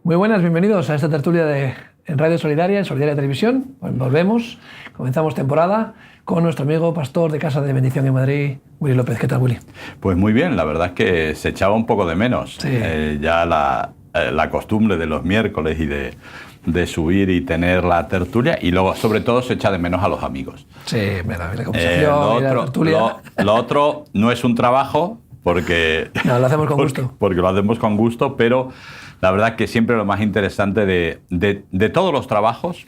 Muy buenas, bienvenidos a esta tertulia en Radio Solidaria, en Solidaria Televisión. Pues volvemos, comenzamos temporada con nuestro amigo pastor de Casa de Bendición en Madrid, Willy López. ¿Qué tal, Willy? Pues muy bien, la verdad es que se echaba un poco de menos. Sí. Ya la costumbre de los miércoles y de subir y tener la tertulia, y luego sobre todo se echa de menos a los amigos. Sí, mira, la conversación, la tertulia. Lo otro no es un trabajo, porque no, lo hacemos con gusto. Porque lo hacemos con gusto, pero la verdad que siempre lo más interesante de todos los trabajos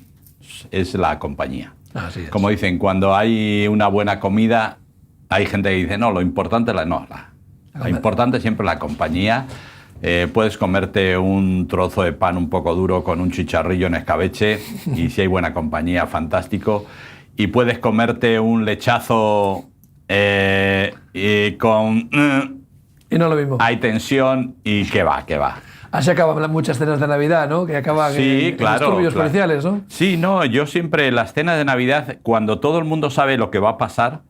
es la compañía. Así es. Como dicen, cuando hay una buena comida, hay gente que dice, no, lo importante es lo importante siempre es la compañía. Puedes comerte un trozo de pan un poco duro con un chicharrillo en escabeche y si hay buena compañía, fantástico. Y puedes comerte un lechazo con... y no lo mismo. Hay tensión y qué va. Así acaban muchas cenas de Navidad, ¿no? Que acaban en disturbios policiales, ¿no? Sí, no, yo siempre, las cenas de Navidad, cuando todo el mundo sabe lo que va a pasar,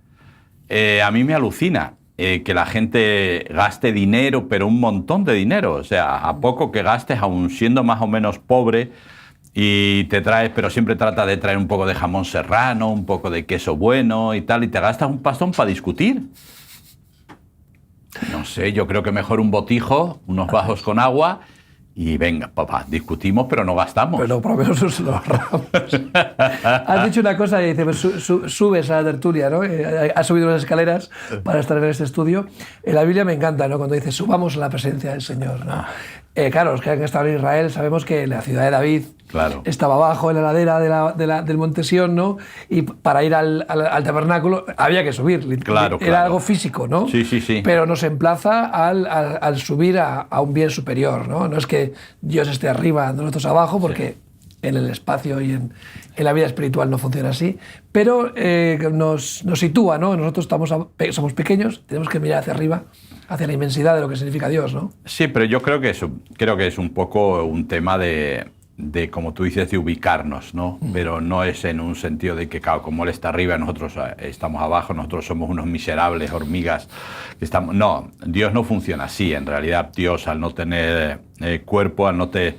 a mí me alucina. Que la gente gaste dinero, pero un montón de dinero. O sea, a poco que gastes, aun siendo más o menos pobre, y te traes, pero siempre trata de traer un poco de jamón serrano, un poco de queso bueno y tal, y te gastas un pastón para discutir. No sé, yo creo que mejor un botijo, unos bajos con agua, y venga, papá, discutimos, pero no gastamos. Pero por lo menos lo ahorramos. Has dicho una cosa y dices, subes a la tertulia, ¿no? Has subido unas escaleras para estar en este estudio. En la Biblia me encanta, ¿no? Cuando dice, subamos a la presencia del Señor, ¿no? Claro, los que han estado en Israel sabemos que la ciudad de David estaba abajo en la ladera del Monte Sión, ¿no? Y para ir al tabernáculo había que subir. Era algo físico, ¿no? Sí. Pero nos emplaza al subir a un bien superior, ¿no? No es que Dios esté arriba, nosotros abajo, porque en el espacio y en la vida espiritual no funciona así, pero nos sitúa, ¿no? Nosotros somos pequeños, tenemos que mirar hacia arriba, hacia la inmensidad de lo que significa Dios, ¿no? Sí, pero yo creo que es un poco un tema de como tú dices, de ubicarnos, ¿no? Pero no es en un sentido de que, claro, como Él está arriba, nosotros estamos abajo, nosotros somos unos miserables hormigas que estamos... No, Dios no funciona así. En realidad, Dios, al no tener cuerpo, al no tener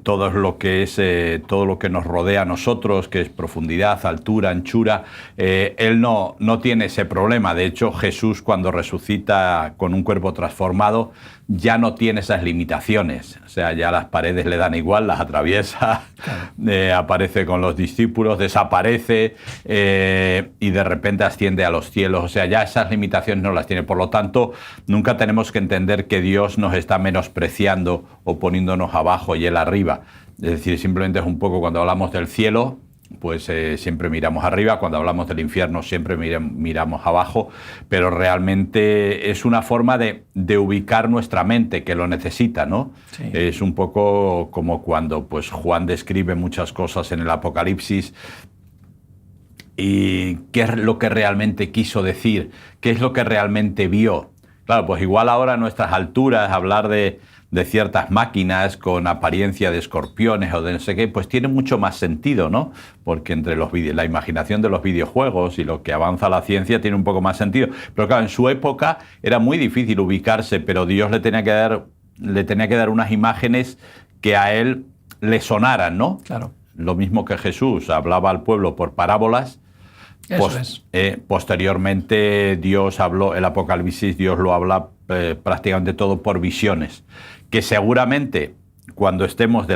todo lo que nos rodea a nosotros, que es profundidad, altura, anchura, Él no tiene ese problema. De hecho, Jesús, cuando resucita con un cuerpo transformado, ya no tiene esas limitaciones. O sea, ya las paredes le dan igual, las atraviesa, aparece con los discípulos, desaparece y de repente asciende a los cielos. O sea, ya esas limitaciones no las tiene. Por lo tanto, nunca tenemos que entender que Dios nos está menospreciando o poniéndonos abajo y Él arriba. Es decir, simplemente es un poco cuando hablamos del cielo, pues siempre miramos arriba, cuando hablamos del infierno siempre miramos abajo, pero realmente es una forma de ubicar nuestra mente, que lo necesita, ¿no? Sí. Es un poco como cuando pues, Juan describe muchas cosas en el Apocalipsis y qué es lo que realmente quiso decir, qué es lo que realmente vio. Claro, pues igual ahora a nuestras alturas hablar de ciertas máquinas con apariencia de escorpiones o de no sé qué, pues tiene mucho más sentido, ¿no? Porque entre la imaginación de los videojuegos y lo que avanza la ciencia tiene un poco más sentido. Pero claro, en su época era muy difícil ubicarse, pero Dios le tenía que dar unas imágenes que a él le sonaran, ¿no? Claro. Lo mismo que Jesús hablaba al pueblo por parábolas. Posteriormente Dios habló, el Apocalipsis, Dios lo habla prácticamente todo por visiones, que seguramente cuando estemos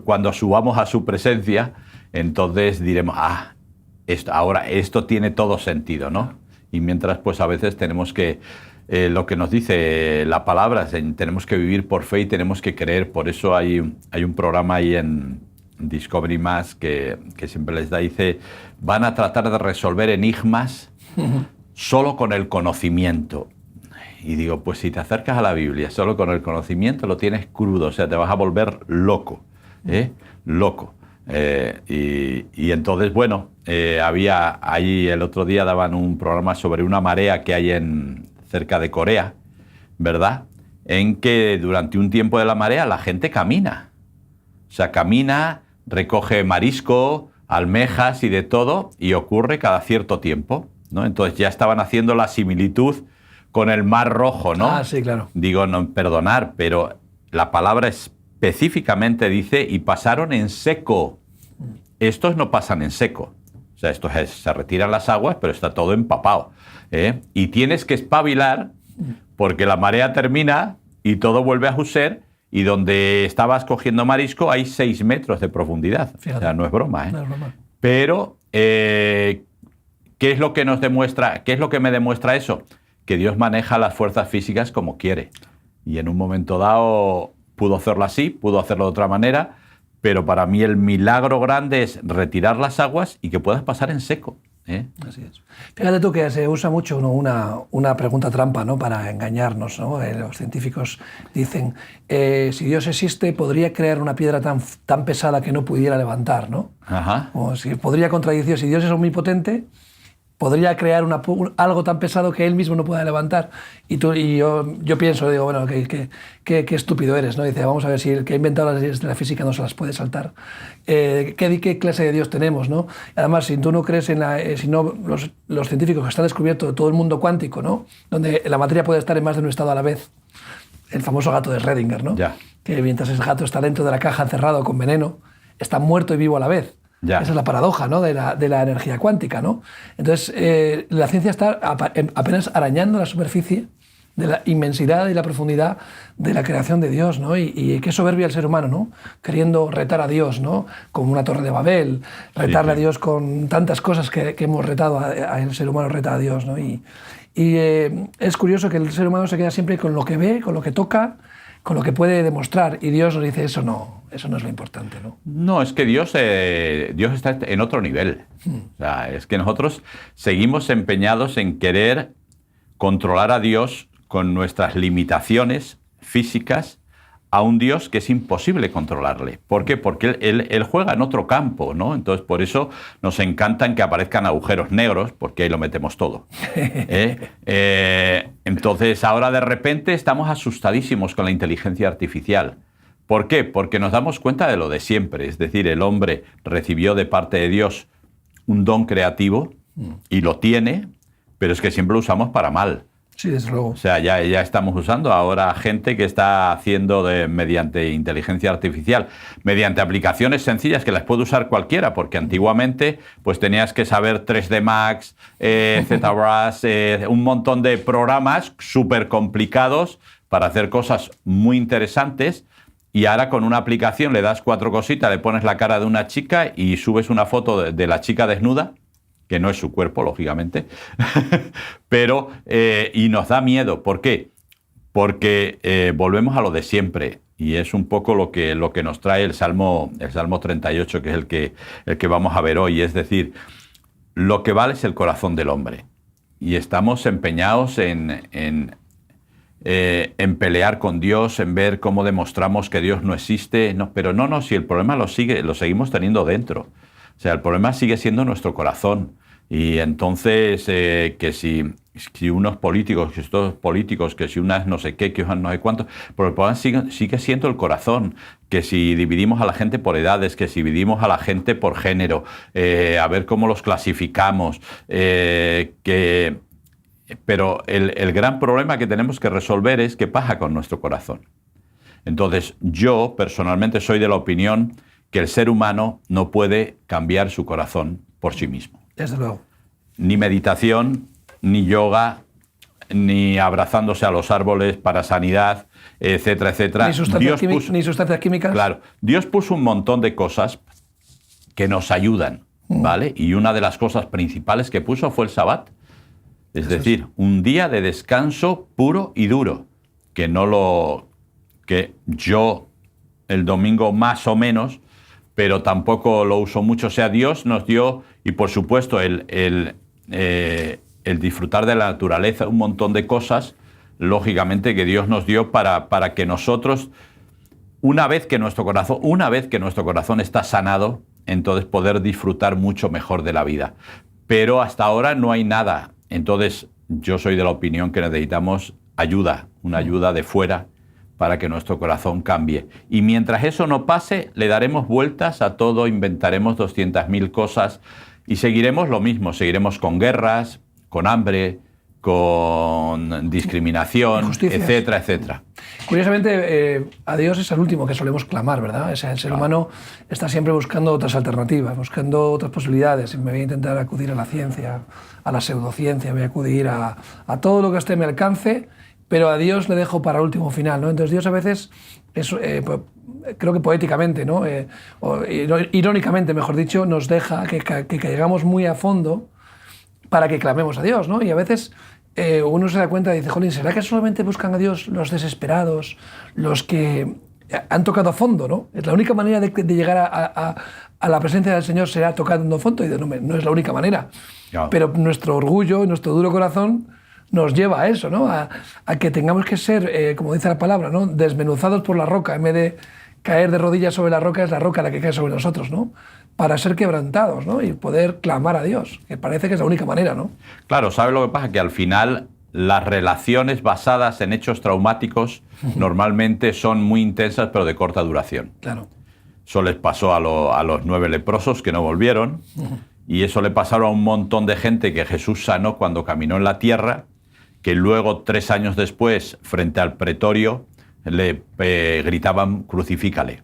cuando subamos a su presencia, entonces diremos, esto tiene todo sentido, ¿no? Y mientras, pues a veces tenemos que, lo que nos dice la palabra, tenemos que vivir por fe y tenemos que creer. Por eso hay un programa ahí en Discovery Más que siempre les dice, van a tratar de resolver enigmas solo con el conocimiento. Y digo, pues si te acercas a la Biblia solo con el conocimiento, lo tienes crudo, o sea, te vas a volver loco, loco. Y entonces, bueno, había ahí el otro día daban un programa sobre una marea que hay cerca de Corea, ¿verdad? En que durante un tiempo de la marea la gente camina. O sea, camina, recoge marisco, almejas y de todo, y ocurre cada cierto tiempo, ¿no? Entonces ya estaban haciendo la similitud con el Mar Rojo, ¿no? Ah, sí, claro. Digo, no, perdonar, pero la palabra es específicamente dice, y pasaron en seco. Estos no pasan en seco. O sea, se retiran las aguas, pero está todo empapado. Y tienes que espabilar porque la marea termina y todo vuelve a ser, y donde estabas cogiendo marisco hay 6 metros de profundidad. Fíjate. O sea, no es broma. No es broma. Pero, ¿qué es lo que nos demuestra? ¿Qué es lo que me demuestra eso? Que Dios maneja las fuerzas físicas como quiere. Y en un momento dado pudo hacerlo así, pudo hacerlo de otra manera, pero para mí el milagro grande es retirar las aguas y que puedas pasar en seco. Así es. Fíjate tú que se usa mucho, ¿no?, una pregunta trampa, ¿no?, para engañarnos, ¿no? Los científicos dicen, si Dios existe, podría crear una piedra tan pesada que no pudiera levantar, ¿no? Ajá. O si podría contradecir, si Dios es omnipotente, podría crear algo tan pesado que él mismo no pueda levantar. Y yo pienso, digo, bueno, qué estúpido eres, ¿no? Dice, vamos a ver si el que ha inventado las leyes de la física no se las puede saltar. ¿Qué clase de Dios tenemos, no? Además, si tú no crees en si no, los científicos que están descubierto todo el mundo cuántico, ¿no?, donde la materia puede estar en más de un estado a la vez, el famoso gato de Schrödinger, ¿no? Ya. Que mientras ese gato está dentro de la caja encerrado con veneno, está muerto y vivo a la vez. Ya. Esa es la paradoja, ¿no?, de la energía cuántica, ¿no? Entonces, la ciencia está apenas arañando la superficie de la inmensidad y la profundidad de la creación de Dios, ¿no? Y qué soberbia el ser humano, ¿no?, queriendo retar a Dios, ¿no?, como una torre de Babel, retarle a Dios con tantas cosas que hemos retado, el ser humano reta a Dios, ¿no? Y es curioso que el ser humano se queda siempre con lo que ve, con lo que toca, con lo que puede demostrar, y Dios nos dice, eso no es lo importante, ¿no? No, es que Dios está en otro nivel. O sea, es que nosotros seguimos empeñados en querer controlar a Dios con nuestras limitaciones físicas a un Dios que es imposible controlarle. ¿Por qué? Porque él juega en otro campo, ¿no? Entonces, por eso nos encantan que aparezcan agujeros negros, porque ahí lo metemos todo. Entonces, ahora de repente estamos asustadísimos con la inteligencia artificial. ¿Por qué? Porque nos damos cuenta de lo de siempre. Es decir, el hombre recibió de parte de Dios un don creativo y lo tiene, pero es que siempre lo usamos para mal. Sí, desde luego. O sea, ya estamos usando ahora gente que está haciendo mediante inteligencia artificial, mediante aplicaciones sencillas que las puede usar cualquiera, porque antiguamente pues tenías que saber 3D Max, ZBrush, un montón de programas súper complicados para hacer cosas muy interesantes, y ahora con una aplicación le das 4 cositas, le pones la cara de una chica y subes una foto de la chica desnuda, que no es su cuerpo, lógicamente, pero y nos da miedo. ¿Por qué? Porque volvemos a lo de siempre, y es un poco lo que nos trae el Salmo 38, que es el que vamos a ver hoy. Es decir, lo que vale es el corazón del hombre, y estamos empeñados en pelear con Dios, en ver cómo demostramos que Dios no existe. No, pero no, si el problema lo seguimos teniendo dentro. O sea, el problema sigue siendo nuestro corazón. Y entonces, que si unos políticos, que estos políticos, que si unas no sé qué, que unas no sé cuánto, pero el problema sigue siendo el corazón. Que si dividimos a la gente por edades, que si dividimos a la gente por género, a ver cómo los clasificamos, pero el gran problema que tenemos que resolver es qué pasa con nuestro corazón. Entonces, yo personalmente soy de la opinión que el ser humano no puede cambiar su corazón por sí mismo. Desde luego. Ni meditación, ni yoga, ni abrazándose a los árboles para sanidad, etcétera, etcétera. Ni sustancias químicas. Claro, Dios puso un montón de cosas que nos ayudan, ¿vale? Y una de las cosas principales que puso fue el Sabbat. Es decir, un día de descanso puro y duro, que yo el domingo más o menos, pero tampoco lo uso mucho. O sea, Dios nos dio, y por supuesto el disfrutar de la naturaleza, un montón de cosas, lógicamente, que Dios nos dio para que nosotros, una vez que nuestro corazón está sanado, entonces poder disfrutar mucho mejor de la vida. Pero hasta ahora no hay nada. Entonces, yo soy de la opinión que necesitamos ayuda, una ayuda de fuera, para que nuestro corazón cambie. Y mientras eso no pase, le daremos vueltas a todo, inventaremos 200.000 cosas y seguiremos lo mismo, seguiremos con guerras, con hambre, con discriminación, Injusticias. etcétera, etcétera. Curiosamente, a Dios es el último que solemos clamar, ¿verdad? O sea, el ser humano está siempre buscando otras alternativas, buscando otras posibilidades. Me voy a intentar acudir a la ciencia, a la pseudociencia, voy a acudir a todo lo que esté a mi alcance, pero a Dios le dejo para el último final, ¿no? Entonces Dios a veces, creo que poéticamente, ¿no? O irónicamente, mejor dicho, nos deja que caigamos muy a fondo para que clamemos a Dios, ¿no? Y a veces uno se da cuenta y dice, jolín, ¿será que solamente buscan a Dios los desesperados, los que han tocado fondo, ¿no? Es la única manera de llegar a la presencia del Señor será tocando fondo, y no es la única manera. Claro. Pero nuestro orgullo, nuestro duro corazón nos lleva a eso, ¿no? A que tengamos que ser, como dice la palabra, ¿no? Desmenuzados por la roca, en vez de caer de rodillas sobre la roca, es la roca la que cae sobre nosotros, ¿no? Para ser quebrantados, ¿no? Y poder clamar a Dios, que parece que es la única manera, ¿no? Claro, ¿sabes lo que pasa? Que al final las relaciones basadas en hechos traumáticos normalmente son muy intensas, pero de corta duración. Claro. Eso les pasó a los 9 leprosos que no volvieron, y eso le pasaron a un montón de gente que Jesús sanó cuando caminó en la tierra, que luego 3 años después, frente al pretorio, le gritaban crucifícale.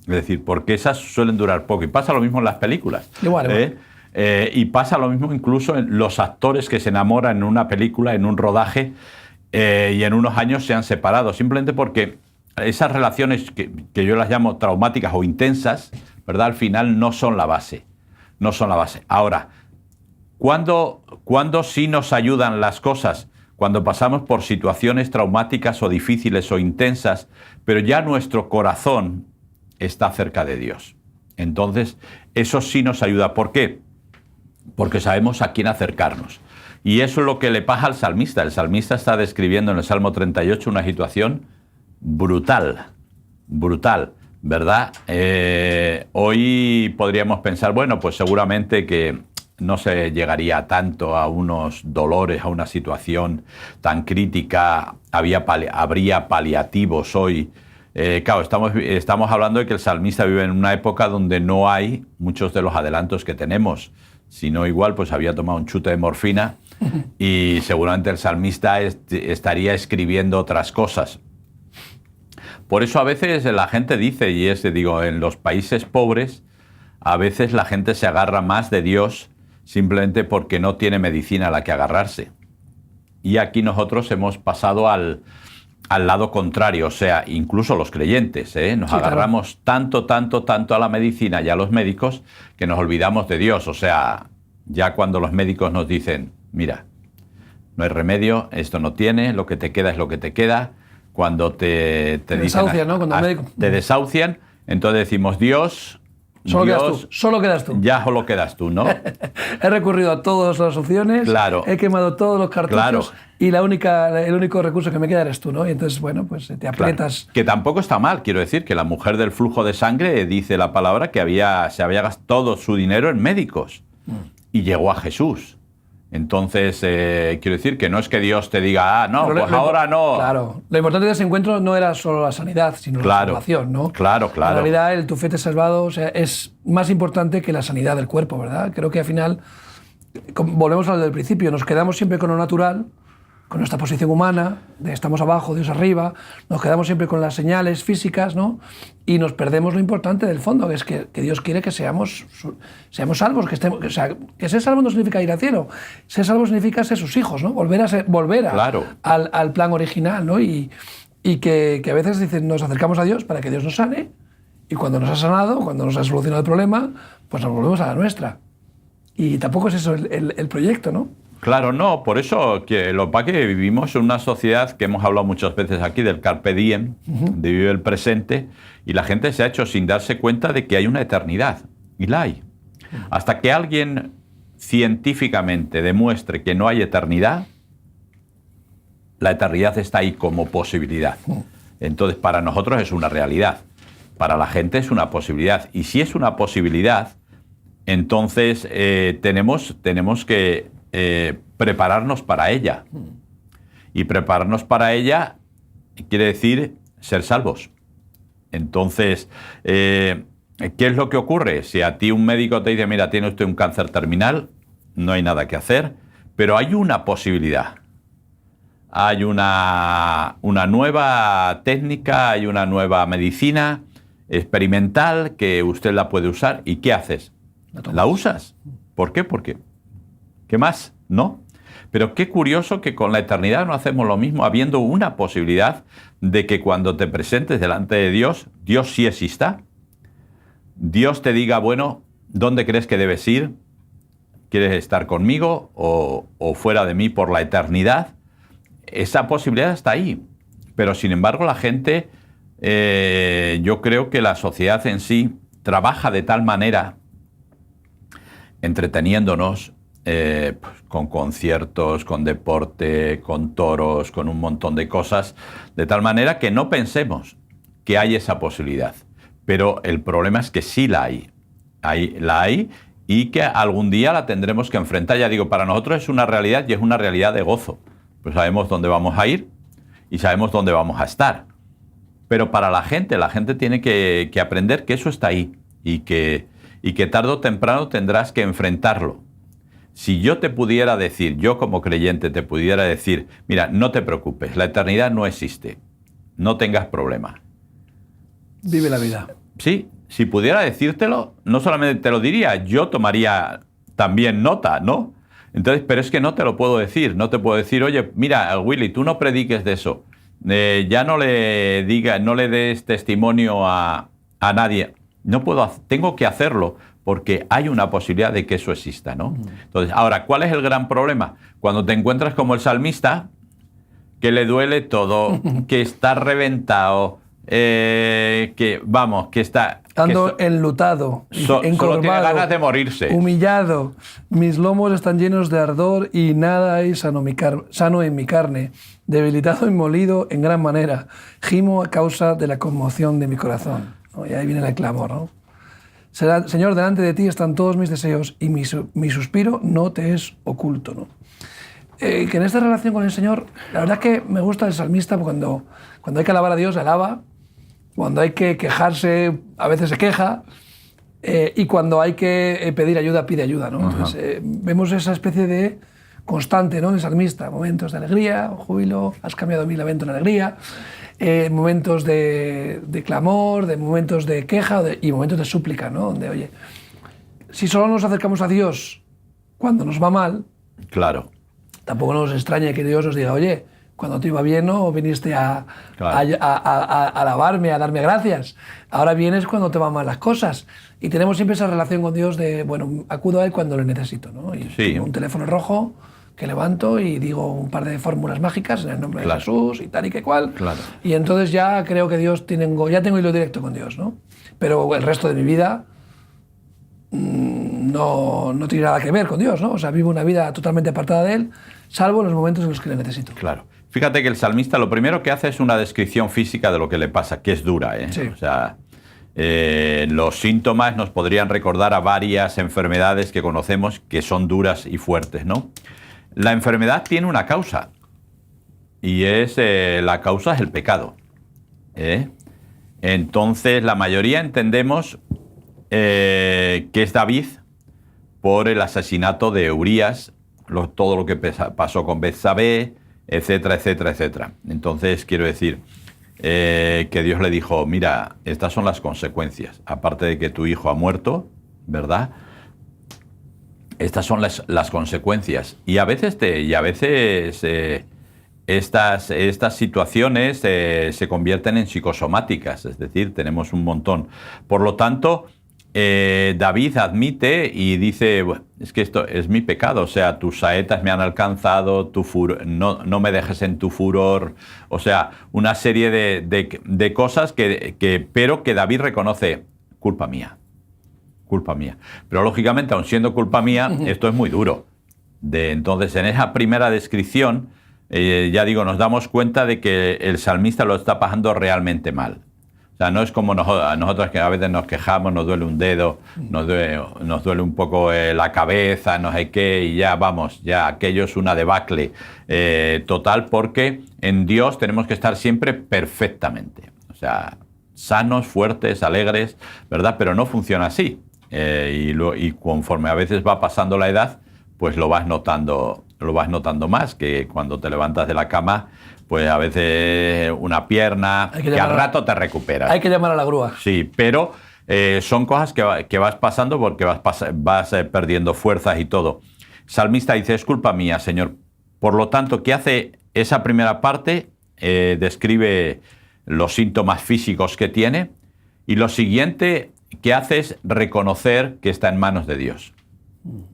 Es decir, porque esas suelen durar poco. Y pasa lo mismo en las películas. Igual. Y pasa lo mismo incluso en los actores que se enamoran en una película, en un rodaje, y en unos años se han separado. Simplemente porque esas relaciones que yo las llamo traumáticas o intensas, ¿verdad? Al final no son la base. No son la base. Ahora, ¿cuándo sí nos ayudan las cosas? Cuando pasamos por situaciones traumáticas o difíciles o intensas, pero ya nuestro corazón está cerca de Dios. Entonces, eso sí nos ayuda. ¿Por qué? Porque sabemos a quién acercarnos. Y eso es lo que le pasa al salmista. El salmista está describiendo en el Salmo 38 una situación brutal, ¿verdad? Hoy podríamos pensar, bueno, pues seguramente que no se llegaría tanto a unos dolores, a una situación tan crítica, habría paliativos hoy. Claro, estamos hablando de que el salmista vive en una época donde no hay muchos de los adelantos que tenemos. Si no, igual, pues había tomado un chute de morfina y seguramente el salmista estaría escribiendo otras cosas. Por eso a veces la gente dice, y en los países pobres, a veces la gente se agarra más de Dios simplemente porque no tiene medicina a la que agarrarse. Y aquí nosotros hemos pasado al lado contrario, o sea, incluso los creyentes, nos agarramos tanto a la medicina y a los médicos que nos olvidamos de Dios. O sea, ya cuando los médicos nos dicen, mira, no hay remedio, esto no tiene, lo que te queda es lo que te queda. Cuando te dicen, desahucian, ¿no? Cuando el médico... te desahucian, entonces decimos, Dios, solo quedas tú. Ya solo quedas tú, ¿no? He recurrido a todas las opciones, claro, he quemado todos los cartuchos, claro, y el único recurso que me queda eres tú, ¿no? Y entonces, bueno, pues te aprietas. Claro. Que tampoco está mal, quiero decir, que la mujer del flujo de sangre dice la palabra que se había gastado todo su dinero en médicos y llegó a Jesús. Entonces, quiero decir que no es que Dios te diga, no, pues ahora no. Claro, lo importante de ese encuentro no era solo la sanidad, sino la salvación, ¿no? Claro. En realidad, el tu fe te salvado, o sea, es más importante que la sanidad del cuerpo, ¿verdad? Creo que al final, volvemos a lo del principio, nos quedamos siempre con lo natural, con nuestra posición humana, de estamos abajo, Dios arriba, nos quedamos siempre con las señales físicas, ¿no? Y nos perdemos lo importante del fondo, que es que Dios quiere que seamos salvos, que ser salvo no significa ir al cielo, ser salvo significa ser sus hijos, ¿no? Volver claro, al plan original, ¿no? Y que a veces dicen, nos acercamos a Dios para que Dios nos sane, y cuando nos ha sanado, cuando nos ha solucionado el problema, pues nos volvemos a la nuestra. Y tampoco es eso el proyecto, ¿no? Claro, no, por eso que vivimos en una sociedad que hemos hablado muchas veces aquí del carpe diem, de vivir el presente, y la gente se ha hecho sin darse cuenta de que hay una eternidad, y la hay. Hasta que alguien científicamente demuestre que no hay eternidad, la eternidad está ahí como posibilidad. Entonces, para nosotros es una realidad, para la gente es una posibilidad, y si es una posibilidad, entonces tenemos que prepararnos para ella. Y prepararnos para ella quiere decir ser salvos. Entonces, ¿qué es lo que ocurre? Si a ti un médico te dice, mira, tiene usted un cáncer terminal, no hay nada que hacer, Pero hay una posibilidad. Hay una nueva técnica, hay una nueva medicina experimental que usted la puede usar. ¿Y qué haces? ¿La usas? ¿Por qué? Porque ¿qué más? ¿No? Pero qué curioso que con la eternidad no hacemos lo mismo, habiendo una posibilidad de que cuando te presentes delante de Dios, Dios sí exista. Dios te diga, bueno, ¿dónde crees que debes ir? ¿Quieres estar conmigo o fuera de mí por la eternidad? Esa posibilidad está ahí. Pero sin embargo la gente, yo creo que la sociedad en sí trabaja de tal manera, entreteniéndonos, con conciertos, con deporte, con toros, con un montón de cosas, de tal manera que no pensemos que hay esa posibilidad. Pero el problema es que sí la hay. La hay y que algún día la tendremos que enfrentar. Ya digo, para nosotros es una realidad y es una realidad de gozo. Pues sabemos dónde vamos a ir y sabemos dónde vamos a estar. Pero para la gente tiene que aprender que eso está ahí y que tarde o temprano tendrás que enfrentarlo. Si yo te pudiera decir, yo como creyente te pudiera decir, mira, no te preocupes, la eternidad no existe, no tengas problema. Vive la vida. Sí, si pudiera decírtelo, no solamente te lo diría, yo tomaría también nota, ¿no? Entonces, pero es que no te lo puedo decir, no te puedo decir, oye, mira, Willy, tú no prediques de eso, ya no le des testimonio a nadie. No puedo, tengo que hacerlo porque hay una posibilidad de que eso exista, ¿no? Entonces, ahora, ¿cuál es el gran problema? Cuando te encuentras como el salmista, que le duele todo, que está reventado, que está... Ando enlutado, encorvado, solo tiene ganas de morirse. Humillado, mis lomos están llenos de ardor y nada hay sano en mi carne, debilitado y molido en gran manera, gimo a causa de la conmoción de mi corazón. ¿No? Y ahí viene el clamor, ¿no? Señor, delante de ti están todos mis deseos y mi suspiro no te es oculto, ¿no? Que en esta relación con el Señor, la verdad es que me gusta el salmista cuando hay que alabar a Dios, alaba, cuando hay que quejarse, a veces se queja, y cuando hay que pedir ayuda, pide ayuda, ¿no? Entonces, vemos esa especie de constante, ¿no? En el salmista, momentos de alegría, júbilo, has cambiado mi lamento en alegría, momentos de clamor, de momentos de queja y momentos de súplica, ¿no? Donde, oye, si solo nos acercamos a Dios cuando nos va mal, claro, tampoco nos extraña que Dios os diga, oye, cuando te iba bien, ¿no? Viniste a alabarme, a darme gracias. Ahora vienes cuando te van mal las cosas. Y tenemos siempre esa relación con Dios de, bueno, acudo a Él cuando lo necesito, ¿no? Y sí. tengo un teléfono rojo que levanto y digo un par de fórmulas mágicas en el nombre de Jesús y tal y que cual. Claro. Y entonces ya creo que ya tengo hilo directo con Dios, ¿no? Pero el resto de mi vida no tiene nada que ver con Dios, ¿no? O sea, vivo una vida totalmente apartada de Él, salvo en los momentos en los que le necesito. Claro. Fíjate que el salmista lo primero que hace es una descripción física de lo que le pasa, que es dura, ¿eh? Sí. O sea, los síntomas nos podrían recordar a varias enfermedades que conocemos que son duras y fuertes, ¿no? La enfermedad tiene una causa y la causa es el pecado, ¿eh? Entonces la mayoría entendemos que es David por el asesinato de Urías, todo lo que pasó con Betsabé, etcétera, etcétera, etcétera. Entonces quiero decir que Dios le dijo, mira, estas son las consecuencias, aparte de que tu hijo ha muerto, ¿verdad? Estas son las consecuencias. Y a veces estas situaciones se convierten en psicosomáticas, es decir, tenemos un montón. Por lo tanto, David admite y dice, es que esto es mi pecado, o sea, tus saetas me han alcanzado, no me dejes en tu furor, o sea, una serie de cosas pero que David reconoce, culpa mía. Pero lógicamente, aun siendo culpa mía, esto es muy duro. Entonces, en esa primera descripción, ya digo, nos damos cuenta de que el salmista lo está pasando realmente mal. O sea, no es como nosotros que a veces nos quejamos, nos duele un dedo, nos duele un poco la cabeza, no sé qué, y ya vamos, ya aquello es una debacle total, porque en Dios tenemos que estar siempre perfectamente. O sea, sanos, fuertes, alegres, ¿verdad? Pero no funciona así. Y conforme a veces va pasando la edad, pues lo vas notando lo vas notando más, que cuando te levantas de la cama, pues a veces una pierna, que al rato te recuperas. Hay que llamar a la grúa. Sí, pero son cosas que vas pasando porque vas perdiendo fuerzas y todo. Salmista dice, es culpa mía, Señor. Por lo tanto, ¿qué hace esa primera parte? Describe los síntomas físicos que tiene. Y lo siguiente que hace es reconocer que está en manos de Dios.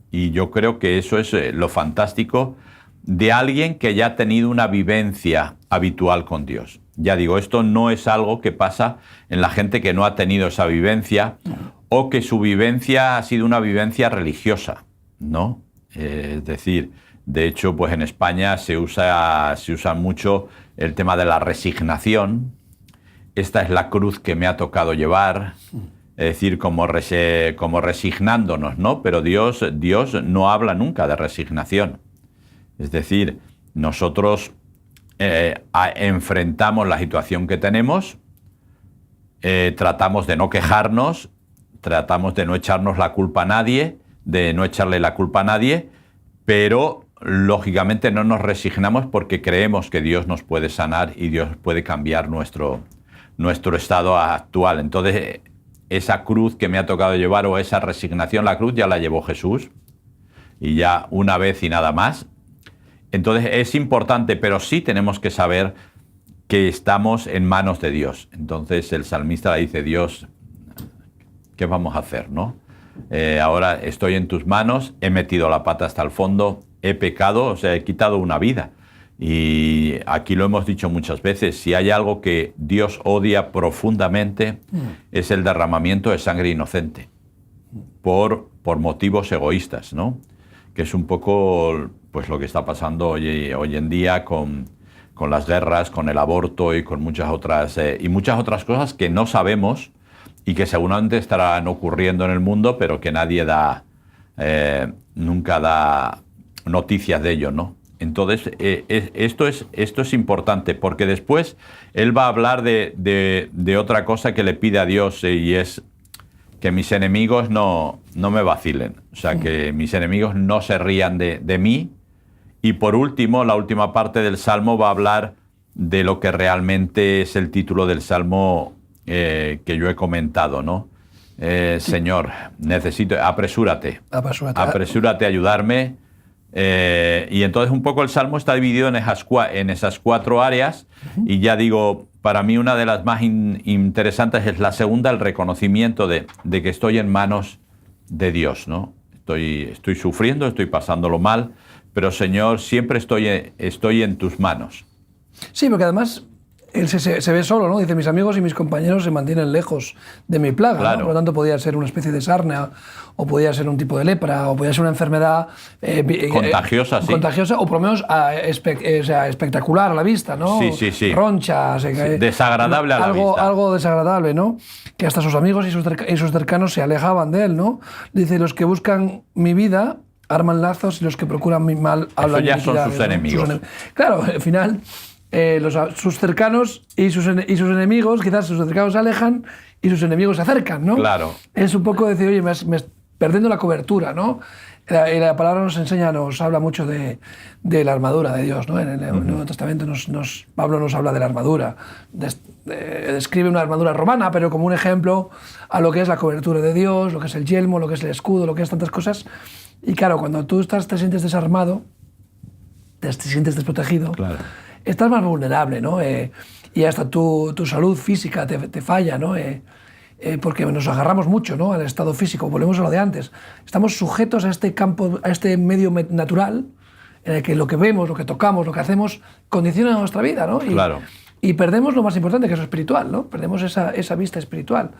Y yo creo que eso es lo fantástico de alguien que ya ha tenido una vivencia habitual con Dios. Ya digo, esto no es algo que pasa en la gente que no ha tenido esa vivencia o que su vivencia ha sido una vivencia religiosa, ¿no? Es decir, de hecho, pues en España se usa mucho el tema de la resignación. Esta es la cruz que me ha tocado llevar, es decir, como resignándonos, ¿no? Pero Dios no habla nunca de resignación. Es decir, nosotros enfrentamos la situación que tenemos, tratamos de no quejarnos, tratamos de no echarnos la culpa a nadie, de no echarle la culpa a nadie, pero lógicamente no nos resignamos porque creemos que Dios nos puede sanar y Dios puede cambiar nuestro estado actual. Entonces, esa cruz que me ha tocado llevar o esa resignación, la cruz ya la llevó Jesús y ya una vez y nada más. Entonces es importante, pero sí tenemos que saber que estamos en manos de Dios. Entonces el salmista le dice, Dios, ¿qué vamos a hacer, no? Ahora estoy en tus manos, he metido la pata hasta el fondo, he pecado, o sea, he quitado una vida. Y aquí lo hemos dicho muchas veces, si hay algo que Dios odia profundamente, es el derramamiento de sangre inocente, por motivos egoístas, ¿no? Que es un poco pues lo que está pasando hoy en día con las guerras, con el aborto y con muchas otras cosas que no sabemos y que seguramente estarán ocurriendo en el mundo, pero que nadie nunca da noticias de ello, ¿no? Entonces, esto es importante, porque después él va a hablar de otra cosa que le pide a Dios, y es que mis enemigos no me vacilen, o sea, que mis enemigos no se rían de mí. Y por último, la última parte del Salmo va a hablar de lo que realmente es el título del Salmo que yo he comentado, ¿no? Señor, apresúrate a ayudarme. Y entonces un poco el Salmo está dividido en esas cuatro áreas, y ya digo, para mí una de las más interesantes es la segunda, el reconocimiento de que estoy en manos de Dios, ¿no? Estoy sufriendo, estoy pasándolo mal, pero Señor, siempre estoy en tus manos. Sí, porque además él se ve solo, ¿no? Dice, mis amigos y mis compañeros se mantienen lejos de mi plaga, claro, ¿no? Por lo tanto, podía ser una especie de sarna, o podía ser un tipo de lepra, o podía ser una enfermedad contagiosa, sí. Contagiosa, o por lo menos espectacular a la vista, ¿no? Sí. Ronchas. Desagradable a la vista. Algo desagradable, ¿no? Que hasta sus amigos y sus cercanos se alejaban de él, ¿no? Dice, los que buscan mi vida arman lazos, y los que procuran mi mal hablan iniquidades. Eso ya son sus enemigos. Claro, al final, sus cercanos y sus enemigos, quizás sus cercanos se alejan y sus enemigos se acercan, ¿no? Claro. Es un poco decir, oye, me perdiendo la cobertura, ¿no? La palabra nos habla mucho de la armadura de Dios, ¿no? En el Nuevo Testamento Pablo nos habla de la armadura. Describe una armadura romana, pero como un ejemplo a lo que es la cobertura de Dios, lo que es el yelmo, lo que es el escudo, lo que es tantas cosas. Y claro, cuando tú te sientes desarmado, te sientes desprotegido, claro, estás más vulnerable, ¿no? Y hasta tu salud física te falla, ¿no? Porque nos agarramos mucho, ¿no? Al estado físico, volvemos a lo de antes. Estamos sujetos a este campo, a este medio natural, en el que lo que vemos, lo que tocamos, lo que hacemos, condiciona nuestra vida, ¿no? Claro. Y perdemos lo más importante, que es lo espiritual, ¿no? Perdemos esa vista espiritual.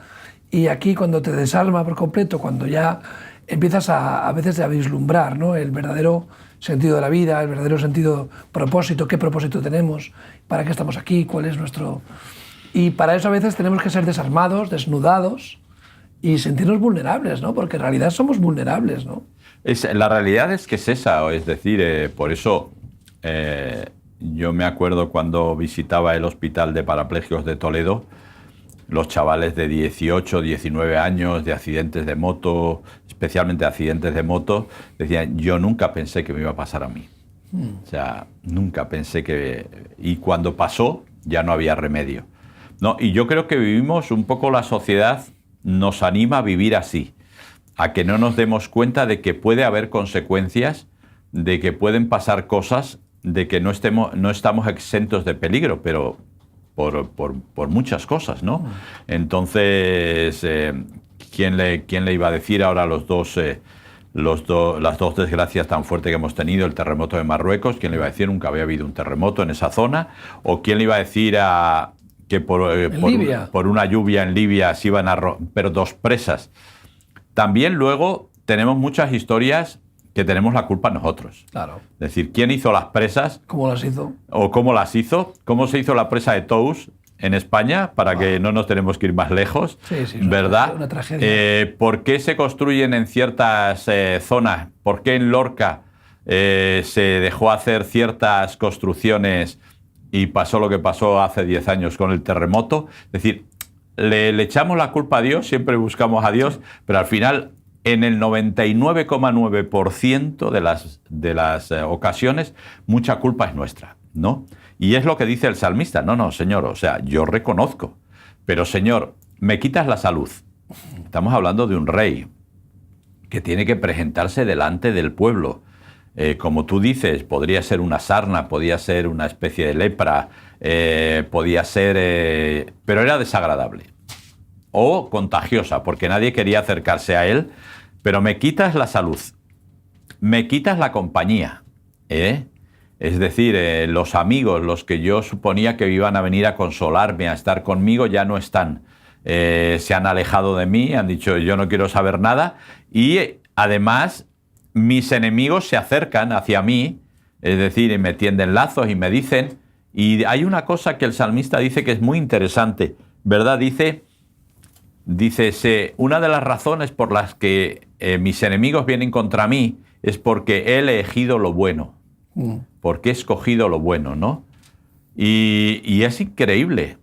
Y aquí, cuando te desarma por completo, cuando ya empiezas a veces a vislumbrar, ¿no? El verdadero sentido de la vida, el verdadero sentido, propósito, qué propósito tenemos, para qué estamos aquí, cuál es nuestro... Y para eso a veces tenemos que ser desarmados, desnudados y sentirnos vulnerables, ¿no? Porque en realidad somos vulnerables, ¿no? La realidad es que es esa, es decir, por eso yo me acuerdo cuando visitaba el Hospital de Parapléjicos de Toledo, los chavales de 18, 19 años, de accidentes de moto, especialmente accidentes de moto, decían, yo nunca pensé que me iba a pasar a mí. O sea, nunca pensé que... Y cuando pasó, ya no había remedio. ¿No? Y yo creo que vivimos un poco, la sociedad nos anima a vivir así, a que no nos demos cuenta de que puede haber consecuencias, de que pueden pasar cosas, de que no estamos exentos de peligro, pero por muchas cosas, ¿no? Entonces, ¿quién le iba a decir ahora las dos desgracias tan fuertes que hemos tenido, el terremoto de Marruecos? ¿Quién le iba a decir? Nunca había habido un terremoto en esa zona. ¿O quién le iba a decir que por una lluvia en Libia se iban a romper 2 presas? También luego tenemos muchas historias que tenemos la culpa nosotros. Claro. Es decir, ¿quién hizo las presas? ¿Cómo las hizo? ¿O cómo las hizo? ¿Cómo se hizo la presa de Tous en España? Para que no nos tenemos que ir más lejos. Sí, ¿verdad? Una tragedia. ¿Por qué se construyen en ciertas zonas? ¿Por qué en Lorca se dejó hacer ciertas construcciones y pasó lo que pasó hace 10 años con el terremoto? Es decir, le echamos la culpa a Dios, siempre buscamos a Dios, pero al final, en el 99,9% de las ocasiones, mucha culpa es nuestra, ¿no? Y es lo que dice el salmista. No, Señor, o sea, yo reconozco, pero Señor, me quitas la salud. Estamos hablando de un rey que tiene que presentarse delante del pueblo. Como tú dices, podría ser una sarna, podía ser una especie de lepra, podía ser... pero era desagradable. O contagiosa, porque nadie quería acercarse a él. Pero me quitas la salud, me quitas la compañía, ¿eh? Es decir, los amigos, los que yo suponía que iban a venir a consolarme, a estar conmigo, ya no están. Se han alejado de mí, han dicho yo no quiero saber nada. Y además mis enemigos se acercan hacia mí, es decir, y me tienden lazos y me dicen... Y hay una cosa que el salmista dice que es muy interesante, ¿verdad? Dice, una de las razones por las que mis enemigos vienen contra mí es porque he elegido lo bueno, porque he escogido lo bueno, ¿no? Y es increíble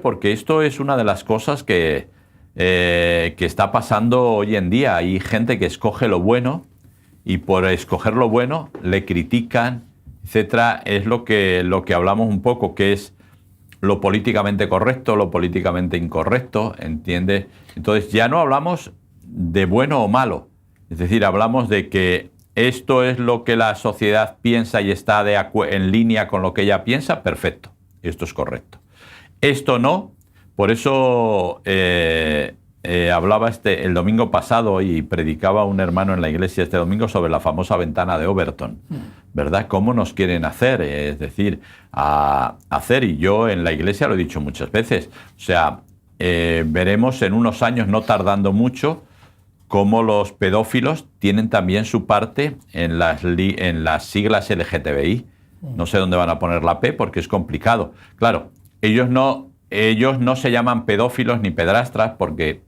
porque esto es una de las cosas que está pasando hoy en día. Hay gente que escoge lo bueno y por escoger lo bueno le critican, etcétera. Es lo que hablamos un poco, que es lo políticamente correcto, lo políticamente incorrecto, ¿entiendes? Entonces ya no hablamos de bueno o malo, es decir, hablamos de que esto es lo que la sociedad piensa y está en línea con lo que ella piensa, perfecto, esto es correcto. Esto no, por eso hablaba el domingo pasado y predicaba un hermano en la iglesia este domingo sobre la famosa ventana de Overton, ¿verdad? ¿Cómo nos quieren hacer? Es decir, hacer, y yo en la iglesia lo he dicho muchas veces, o sea, veremos en unos años, no tardando mucho, cómo los pedófilos tienen también su parte en las siglas LGTBI. No sé dónde van a poner la P porque es complicado. Claro, ellos no se llaman pedófilos ni pedrastras porque...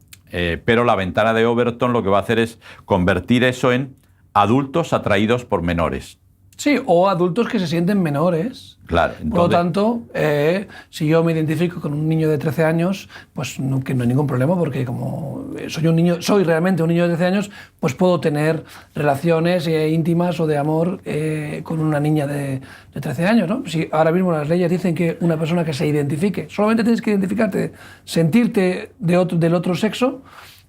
pero la ventana de Overton lo que va a hacer es convertir eso en adultos atraídos por menores. Sí, o adultos que se sienten menores. Claro. Entonces, por lo tanto, si yo me identifico con un niño de 13 años, pues que no hay ningún problema, porque como soy realmente un niño de 13 años, pues puedo tener relaciones íntimas o de amor con una niña de 13 años, ¿no? Si ahora mismo las leyes dicen que una persona que se identifique, solamente tienes que identificarte, sentirte del otro sexo,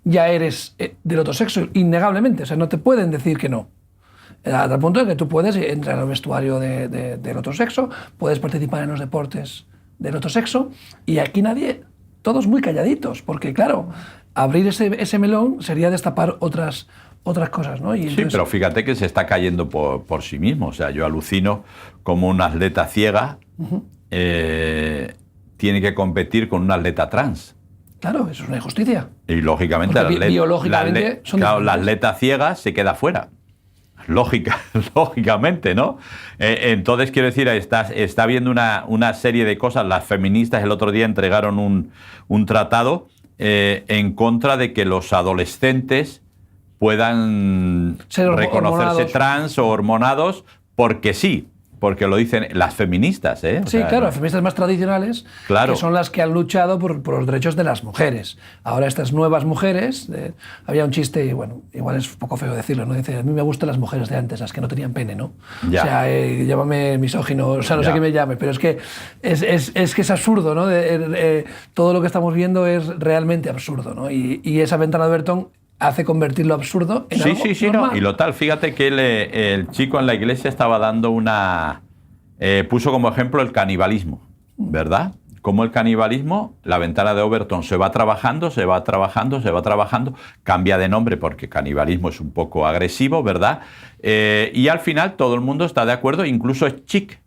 ya eres del otro sexo, innegablemente. O sea, no te pueden decir que no. A tal punto de que tú puedes entrar al vestuario del otro sexo, puedes participar en los deportes del otro sexo, y aquí todos muy calladitos, porque claro, abrir ese melón sería destapar otras cosas, ¿no? Y entonces... Sí, pero fíjate que se está cayendo por sí mismo. O sea, yo alucino como una atleta ciega tiene que competir con un atleta trans. Claro, eso es una injusticia. Y lógicamente biológicamente la atleta ciega se queda fuera. Lógicamente, ¿no? Entonces, quiero decir, está habiendo una serie de cosas. Las feministas el otro día entregaron un tratado en contra de que los adolescentes puedan reconocerse trans o hormonados porque sí. porque lo dicen las feministas, ¿eh? Sí, claro, las feministas más tradicionales, claro, que son las que han luchado por los derechos de las mujeres. Ahora estas nuevas mujeres, había un chiste, y bueno, igual es un poco feo decirlo, ¿no? Dice, a mí me gustan las mujeres de antes, las que no tenían pene, ¿no? Ya. O sea, llámame misógino, o sea, no sé qué me llame, pero es que es absurdo, ¿no? Todo lo que estamos viendo es realmente absurdo, ¿no? Y esa ventana de Overton hace convertir lo absurdo en algo normal. No, y lo tal, fíjate que el chico en la iglesia estaba dando puso como ejemplo el canibalismo, ¿verdad? Como el canibalismo, la ventana de Overton se va trabajando, cambia de nombre porque canibalismo es un poco agresivo, ¿verdad? Y al final todo el mundo está de acuerdo, incluso es chic.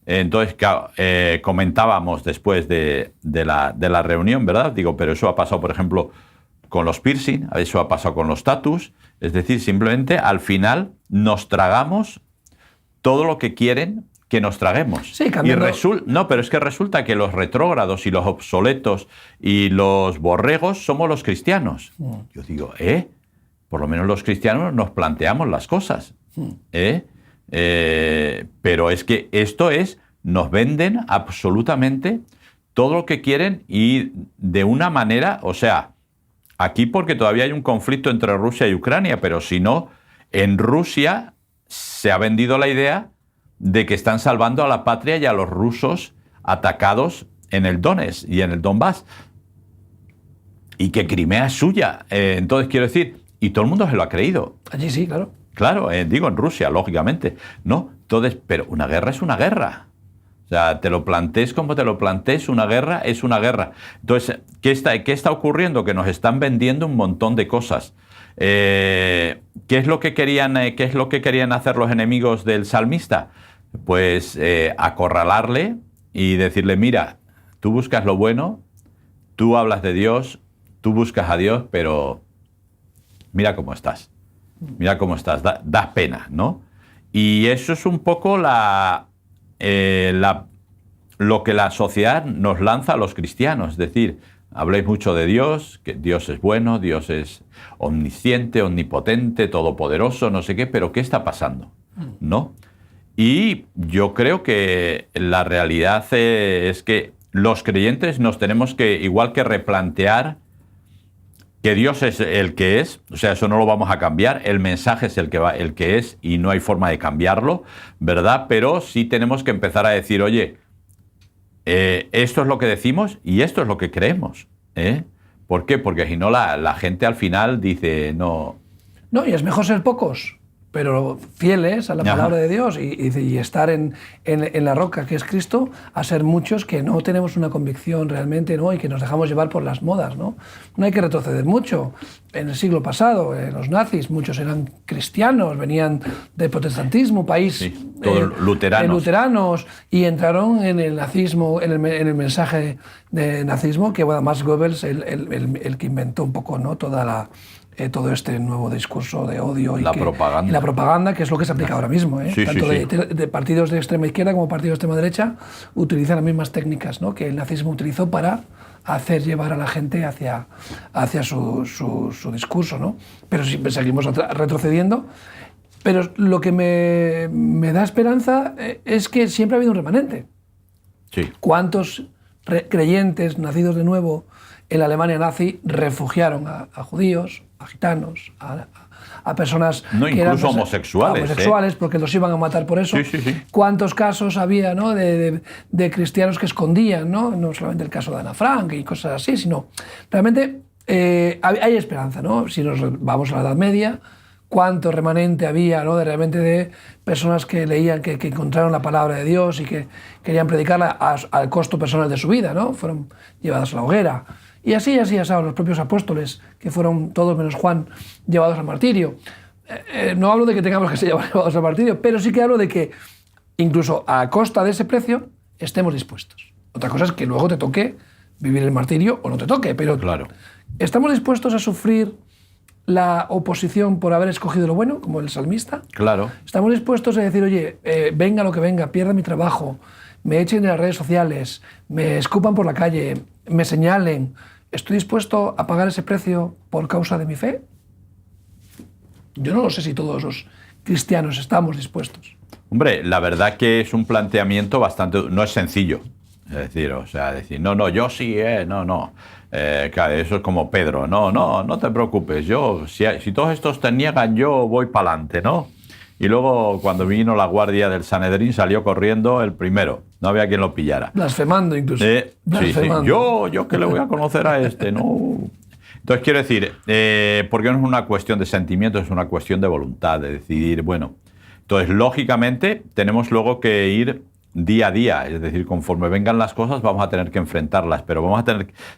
Entonces, comentábamos después de la reunión, ¿verdad? Digo, pero eso ha pasado, por ejemplo, con los piercing, eso ha pasado con los tatus, es decir, simplemente al final nos tragamos todo lo que quieren que nos traguemos. Sí, cambiando. No, pero es que resulta que los retrógrados y los obsoletos y los borregos somos los cristianos. Yo digo, por lo menos los cristianos nos planteamos las cosas. Pero es que nos venden absolutamente todo lo que quieren y de una manera, o sea, aquí porque todavía hay un conflicto entre Rusia y Ucrania, pero si no, en Rusia se ha vendido la idea de que están salvando a la patria y a los rusos atacados en el Donetsk y en el Donbass. Y que Crimea es suya. Entonces, quiero decir, y todo el mundo se lo ha creído. Allí sí, claro. Claro, digo en Rusia, lógicamente. No, entonces, pero una guerra es una guerra. O sea, te lo plantees como te lo plantees, una guerra es una guerra. Entonces, ¿qué está ocurriendo? Que nos están vendiendo un montón de cosas. ¿Qué es lo que querían hacer los enemigos del salmista? Pues acorralarle y decirle, mira, tú buscas lo bueno, tú hablas de Dios, tú buscas a Dios, pero mira cómo estás. Mira cómo estás, das pena, ¿no? Y eso es un poco lo que la sociedad nos lanza a los cristianos, es decir, habléis mucho de Dios, que Dios es bueno, Dios es omnisciente, omnipotente, todopoderoso, no sé qué, pero ¿qué está pasando? ¿No? Y yo creo que la realidad es que los creyentes nos tenemos que, igual que replantear que Dios es el que es, o sea, eso no lo vamos a cambiar, el mensaje es el que es y no hay forma de cambiarlo, ¿verdad? Pero sí tenemos que empezar a decir, oye, esto es lo que decimos y esto es lo que creemos. ¿Por qué? Porque si no la gente al final dice, no... No, y es mejor ser pocos, pero fieles a la palabra de Dios y estar en la roca que es Cristo, a ser muchos que no tenemos una convicción realmente, ¿no? Y que nos dejamos llevar por las modas, ¿no? No hay que retroceder mucho. En el siglo pasado, los nazis, muchos eran cristianos, venían del protestantismo, país luteranos, y entraron en el nazismo, en el mensaje de nazismo, que además Goebbels, el que inventó un poco, ¿no? Todo este nuevo discurso de odio y la propaganda, que es lo que se aplica ahora mismo. Tanto de partidos de extrema izquierda como partidos de extrema derecha utilizan las mismas técnicas, ¿no? Que el nazismo utilizó para hacer llevar a la gente hacia su discurso, ¿no? Pero seguimos retrocediendo. Pero lo que me da esperanza es que siempre ha habido un remanente. Sí. ¿Cuántos creyentes nacidos de nuevo en la Alemania nazi refugiaron a judíos, a gitanos, a personas que eran homosexuales, porque los iban a matar por eso? Sí. ¿Cuántos casos había, ¿no? de cristianos que escondían, ¿no? No solamente el caso de Ana Frank y cosas así, sino realmente hay esperanza, ¿no? Si nos vamos a la Edad Media, cuánto remanente había, ¿no? de personas que leían, que encontraron la palabra de Dios y que querían predicarla al costo personal de su vida, ¿no? Fueron llevados a la hoguera. Y así, los propios apóstoles, que fueron todos menos Juan, llevados al martirio. No hablo de que tengamos que ser llevados al martirio, pero sí que hablo de que, incluso a costa de ese precio, estemos dispuestos. Otra cosa es que luego te toque vivir el martirio o no te toque, pero claro. ¿Estamos dispuestos a sufrir la oposición por haber escogido lo bueno, como el salmista? Claro. ¿Estamos dispuestos a decir, oye, venga lo que venga, pierda mi trabajo, me echen en las redes sociales, me escupan por la calle, me señalen? ¿Estoy dispuesto a pagar ese precio por causa de mi fe? Yo no lo sé si todos los cristianos estamos dispuestos. Hombre, la verdad que es un planteamiento bastante... No es sencillo. Es decir, o sea, decir, no, yo sí, no. Claro, eso es como Pedro. No te preocupes. Yo, si todos estos te niegan, yo voy para adelante, ¿no? Y luego, cuando vino la guardia del Sanedrín, salió corriendo el primero. No había quien lo pillara. Blasfemando incluso. Blasfemando. Sí. Yo que le voy a conocer a este, no... Entonces, quiero decir, porque no es una cuestión de sentimientos, es una cuestión de voluntad, de decidir, bueno. Entonces, lógicamente, tenemos luego que ir día a día, es decir, conforme vengan las cosas vamos a tener que enfrentarlas, pero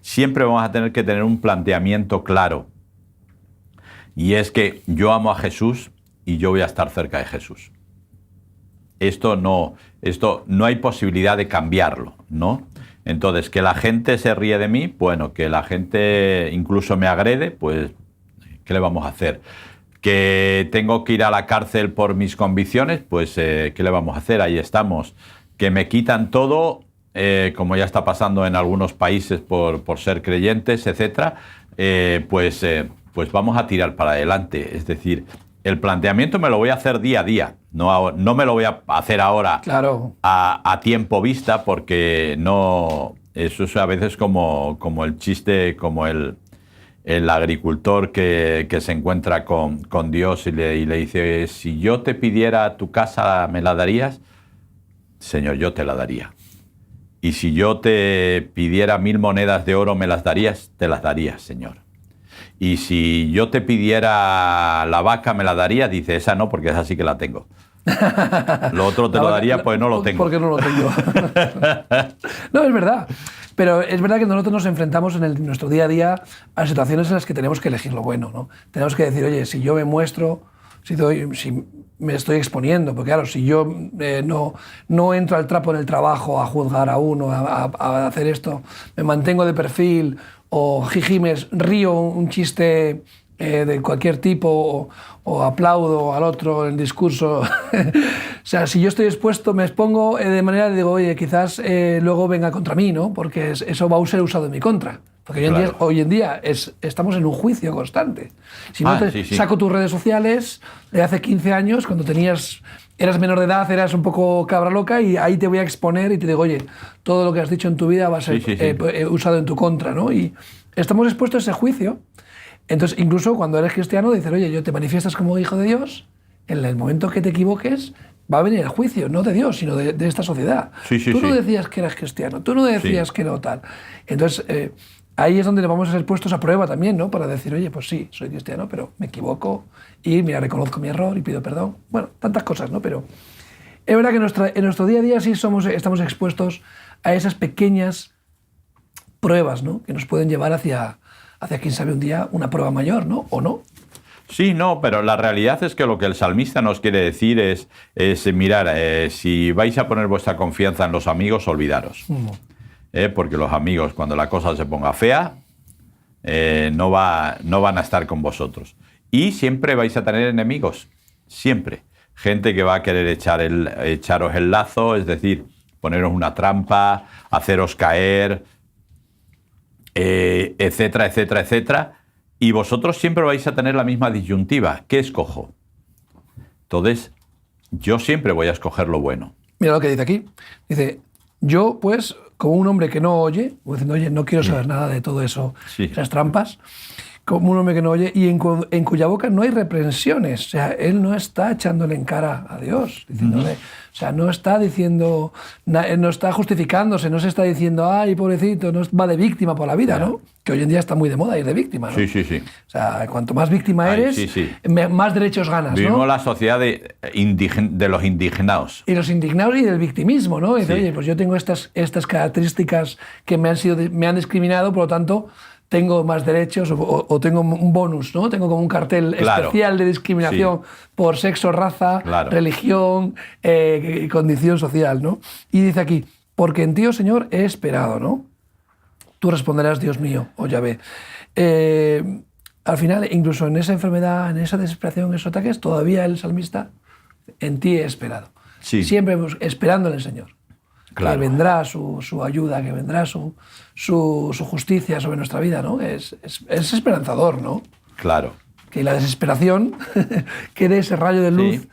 siempre vamos a tener que tener un planteamiento claro. Y es que yo amo a Jesús y yo voy a estar cerca de Jesús. Esto no hay posibilidad de cambiarlo, ¿no? Entonces, que la gente se ríe de mí, bueno, que la gente incluso me agrede, pues, ¿qué le vamos a hacer? Que tengo que ir a la cárcel por mis convicciones, pues, ¿qué le vamos a hacer? Ahí estamos. Que me quitan todo, como ya está pasando en algunos países por ser creyentes, etcétera, pues vamos a tirar para adelante. Es decir, el planteamiento me lo voy a hacer día a día. No me lo voy a hacer ahora claro. a tiempo vista, porque no... Eso es a veces como el chiste, como el agricultor que se encuentra con Dios y le dice, si yo te pidiera tu casa, ¿me la darías? Señor, yo te la daría. Y si yo te pidiera 1000 monedas de oro, ¿me las darías? Te las daría, Señor. Y si yo te pidiera la vaca, ¿me la darías? Dice, esa no, porque esa sí que la tengo. Lo otro te lo daría, pues no lo tengo. Porque no lo tengo. No, es verdad. Pero es verdad que nosotros nos enfrentamos en nuestro día a día a situaciones en las que tenemos que elegir lo bueno, ¿no? Tenemos que decir, oye, si yo me muestro, si me estoy exponiendo, porque claro, si yo no entro al trapo en el trabajo a juzgar a uno, a hacer esto, me mantengo de perfil o jijimes, río un chiste de cualquier tipo o aplaudo al otro en el discurso. O sea, si yo estoy expuesto, me expongo de manera de digo, oye, quizás luego venga contra mí, ¿no? Porque eso va a ser usado en mi contra. Porque hoy en día estamos en un juicio constante. Si no saco tus redes sociales de hace 15 años, cuando eras menor de edad, eras un poco cabra loca y ahí te voy a exponer y te digo, oye, todo lo que has dicho en tu vida va a ser usado en tu contra, ¿no? Y estamos expuestos a ese juicio. Entonces, incluso cuando eres cristiano, dices, oye, yo te manifiestas como hijo de Dios, en el momento que te equivoques, va a venir el juicio, no de Dios, sino de esta sociedad. Tú no decías que eras cristiano, tú no decías que no tal. Entonces, ahí es donde vamos a ser puestos a prueba también, ¿no? Para decir, oye, pues sí, soy cristiano, pero me equivoco y, mira, reconozco mi error y pido perdón. Bueno, tantas cosas, ¿no? Pero es verdad que en nuestro día a día sí estamos expuestos a esas pequeñas pruebas, ¿no? Que nos pueden llevar hacia quién sabe un día una prueba mayor, ¿no? ¿O no? Sí, no, pero la realidad es que lo que el salmista nos quiere decir es mirar, si vais a poner vuestra confianza en los amigos, olvidaros. Porque los amigos, cuando la cosa se ponga fea, no van a estar con vosotros. Y siempre vais a tener enemigos, siempre. Gente que va a querer echaros el lazo, es decir, poneros una trampa, haceros caer, etcétera, etcétera, etcétera. Y vosotros siempre vais a tener la misma disyuntiva. ¿Qué escojo? Entonces, yo siempre voy a escoger lo bueno. Mira lo que dice aquí. Dice, yo, pues, como un hombre que no oye, diciendo, oye, no quiero saber nada de todo eso, esas trampas, como un hombre que no oye y en cuya boca no hay reprensiones. O sea, él no está echándole en cara a Dios, diciéndole, o sea, no está diciendo, no está justificándose, no se está diciendo, ay, pobrecito, no va de víctima por la vida, ¿no? Que hoy en día está muy de moda ir de víctima, ¿no? Sí. O sea, cuanto más víctima eres, más derechos ganas, ¿no? Vivimos la sociedad de los indignados. Y los indignados y del victimismo, ¿no? Y dice, oye, pues yo tengo estas características que me han discriminado, por lo tanto, tengo más derechos o tengo un bonus, ¿no? Tengo como un cartel especial de discriminación por sexo, raza, religión, condición social, ¿no? Y dice aquí, porque en ti, oh Señor, he esperado, ¿no? Tú responderás, Dios mío, oh Yahvé. Al final, incluso en esa enfermedad, en esa desesperación, en esos ataques, todavía el salmista, en ti he esperado. Siempre esperando en el Señor. Que vendrá su ayuda, que vendrá su justicia sobre nuestra vida, ¿no? Es esperanzador, ¿no? Claro. Que la desesperación, que dé ese rayo de luz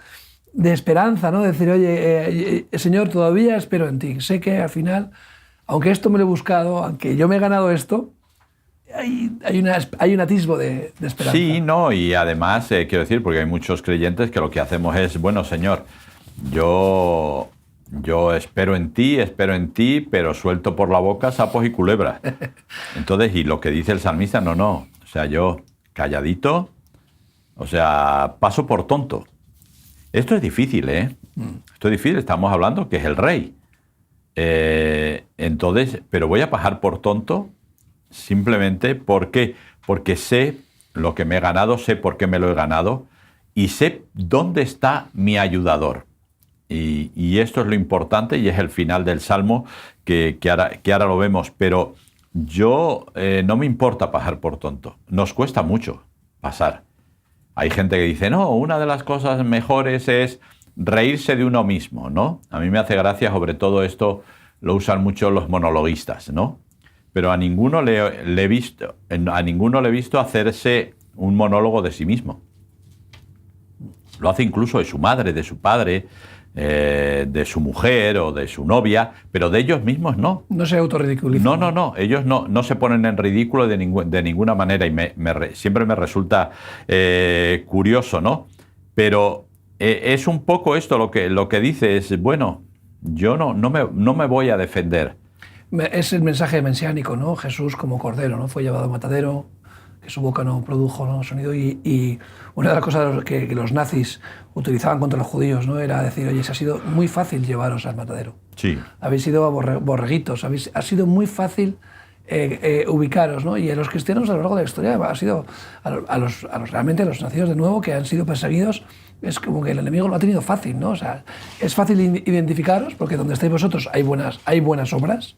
de esperanza, ¿no? De decir, oye, Señor, todavía espero en ti. Sé que al final, aunque esto me lo he buscado, aunque yo me he ganado esto, hay un atisbo de esperanza. Sí, no, y además, quiero decir, porque hay muchos creyentes que lo que hacemos es, bueno, Señor, yo espero en ti, pero suelto por la boca sapos y culebras. Entonces, y lo que dice el salmista, no, o sea, yo calladito, o sea, paso por tonto. Esto es difícil, ¿eh? Esto es difícil, estamos hablando que es el rey. Entonces, pero voy a pasar por tonto simplemente porque sé lo que me he ganado, sé por qué me lo he ganado y sé dónde está mi ayudador. Y esto es lo importante y es el final del Salmo que ahora lo vemos. Pero yo no me importa pasar por tonto. Nos cuesta mucho pasar. Hay gente que dice, no, una de las cosas mejores es reírse de uno mismo, ¿no? A mí me hace gracia, sobre todo esto lo usan mucho los monologuistas, ¿no? Pero a ninguno le he visto hacerse un monólogo de sí mismo. Lo hace incluso de su madre, de su padre, de su mujer o de su novia, pero de ellos mismos no. No se autorridiculizan. No. Ellos no se ponen en ridículo de ninguna manera y siempre me resulta curioso, ¿no? Pero es un poco esto lo que dice es, bueno, yo no me voy a defender. Es el mensaje mesiánico, ¿no? Jesús como cordero, ¿no? Fue llevado a matadero, que su boca no produjo, ¿no?, sonido. Y una de las cosas que los nazis utilizaban contra los judíos, ¿no?, era decir, oye, ha sido muy fácil llevaros al matadero. Sí. Habéis sido borreguitos, ha sido muy fácil ubicaros, ¿no? Y a los cristianos a lo largo de la historia ha sido, realmente a los nacidos de nuevo que han sido perseguidos, es como que el enemigo lo ha tenido fácil, ¿no? O sea, es fácil identificaros porque donde estáis vosotros hay buenas obras,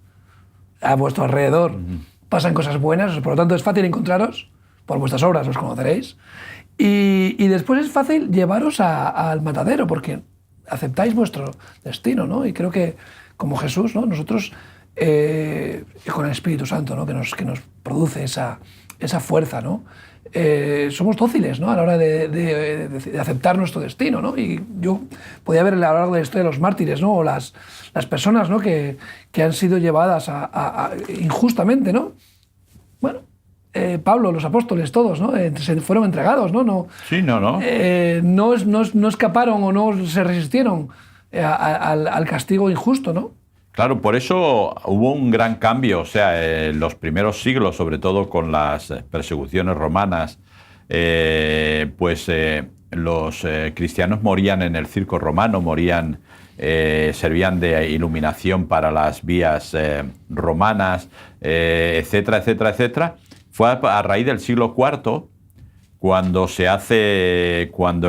a vuestro alrededor pasan cosas buenas, por lo tanto es fácil encontraros, por vuestras obras os conoceréis, y después es fácil llevaros al matadero porque aceptáis vuestro destino, ¿no? Y creo que como Jesús, ¿no?, nosotros con el Espíritu Santo, ¿no?, que nos produce esa fuerza, ¿no?, somos dóciles, ¿no?, a la hora de aceptar nuestro destino, ¿no? Y yo podía ver a lo largo de la historia de los mártires, ¿no?, o las personas, ¿no?, que han sido llevadas injustamente, ¿no? Bueno, Pablo, los apóstoles, todos, ¿no?, se fueron entregados, ¿no? Sí, no. No escaparon o no se resistieron al castigo injusto, ¿no? Claro, por eso hubo un gran cambio, o sea, en los primeros siglos, sobre todo con las persecuciones romanas, los cristianos morían en el circo romano, servían de iluminación para las vías romanas, etcétera, etcétera, etcétera. Fue a raíz del siglo IV cuando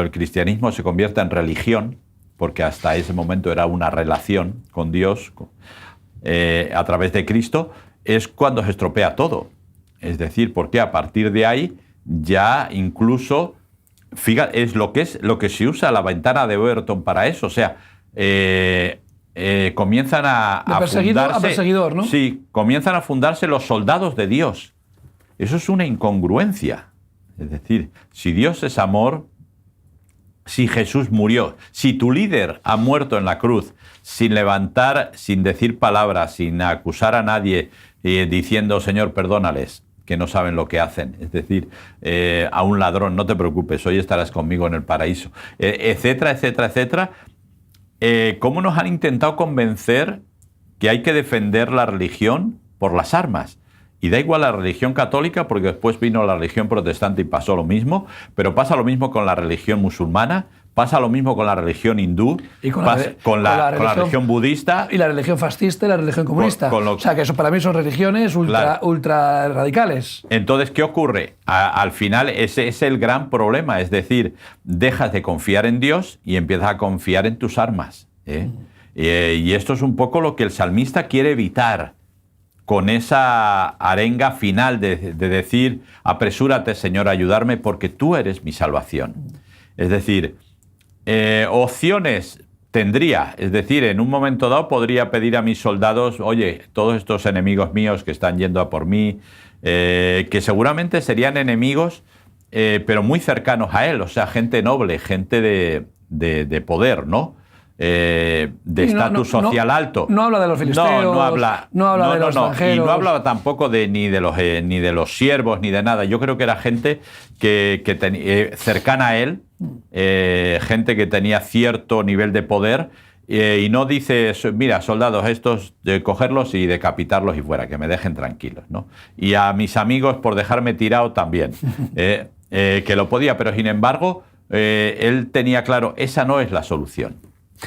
el cristianismo se convierte en religión, porque hasta ese momento era una relación con Dios a través de Cristo, es cuando se estropea todo. Es decir, porque a partir de ahí ya incluso, fíjate, es lo que se usa la ventana de Overton para eso, o sea, comienzan a perseguidor a perseguidor, ¿no? Sí, comienzan a fundarse los soldados de Dios. Eso es una incongruencia. Es decir, si Dios es amor, si Jesús murió, si tu líder ha muerto en la cruz, sin levantar, sin decir palabras, sin acusar a nadie, diciendo, Señor, perdónales, que no saben lo que hacen. Es decir, a un ladrón, no te preocupes, hoy estarás conmigo en el paraíso, etcétera, etcétera, etcétera. ¿Cómo nos han intentado convencer que hay que defender la religión por las armas? Y da igual la religión católica, porque después vino la religión protestante y pasó lo mismo, pero pasa lo mismo con la religión musulmana, pasa lo mismo con la religión hindú, y con la religión budista. Y la religión fascista y la religión comunista. O sea, que eso para mí son religiones ultra radicales. Entonces, ¿qué ocurre? Al final, ese es el gran problema. Es decir, dejas de confiar en Dios y empiezas a confiar en tus armas. Y esto es un poco lo que el salmista quiere evitar con esa arenga final de decir, apresúrate, Señor, a ayudarme porque tú eres mi salvación. Es decir, opciones tendría, es decir, en un momento dado podría pedir a mis soldados, oye, todos estos enemigos míos que están yendo a por mí, que seguramente serían enemigos, pero muy cercanos a él, o sea, gente noble, gente de poder, ¿no? De estatus social alto. No habla de los filisteos, no habla de los extranjeros. Y no hablaba tampoco ni de los siervos, ni de nada. Yo creo que era gente cercana a él, gente que tenía cierto nivel de poder, y no dice, mira, soldados estos, de cogerlos y decapitarlos y fuera, que me dejen tranquilos, ¿no? Y a mis amigos por dejarme tirado también, que lo podía, pero sin embargo, él tenía claro, esa no es la solución.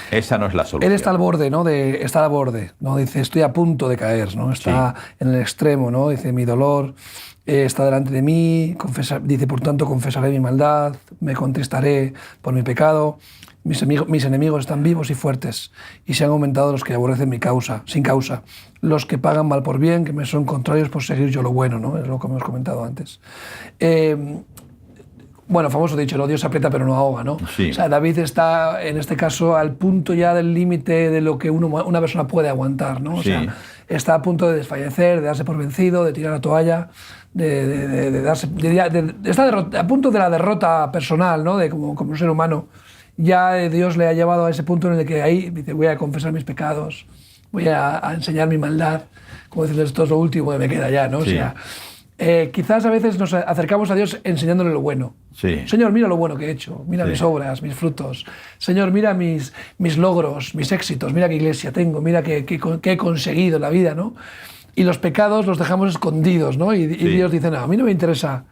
Esa no es la solución. Él está al borde, ¿no? Está al borde, ¿no? Dice, estoy a punto de caer, ¿no? Está en el extremo, ¿no? Dice, mi dolor está delante de mí, dice, por tanto, confesaré mi maldad, me contristaré por mi pecado. Mis enemigos están vivos y fuertes, y se han aumentado los que aborrecen mi causa, sin causa. Los que pagan mal por bien, que me son contrarios por seguir yo lo bueno, ¿no? Es lo que hemos comentado antes. Bueno, famoso dicho, el odio se aprieta pero no ahoga, ¿no? Sí. O sea, David está, en este caso, al punto ya del límite de lo que una persona puede aguantar, ¿no? O sea, está a punto de desfallecer, de darse por vencido, de tirar la toalla, está a punto de la derrota personal, ¿no? Como un ser humano. Ya Dios le ha llevado a ese punto en el que ahí dice, voy a confesar mis pecados, voy a enseñar mi maldad. Como dices, esto es lo último que me queda ya, ¿no? O sea, quizás a veces nos acercamos a Dios enseñándole lo bueno. Sí. Señor, mira lo bueno que he hecho, mira mis obras, mis frutos. Señor, mira mis logros, mis éxitos, mira qué iglesia tengo, mira qué he conseguido en la vida, ¿no? Y los pecados los dejamos escondidos, ¿no? Y Dios dice, no, a mí no me interesa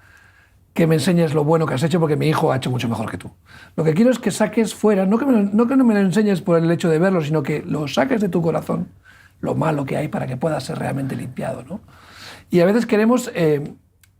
que me enseñes lo bueno que has hecho porque mi hijo ha hecho mucho mejor que tú. Lo que quiero es que saques fuera, no que no me lo enseñes por el hecho de verlo, sino que lo saques de tu corazón, lo malo que hay para que pueda ser realmente limpiado, ¿no? Y a veces queremos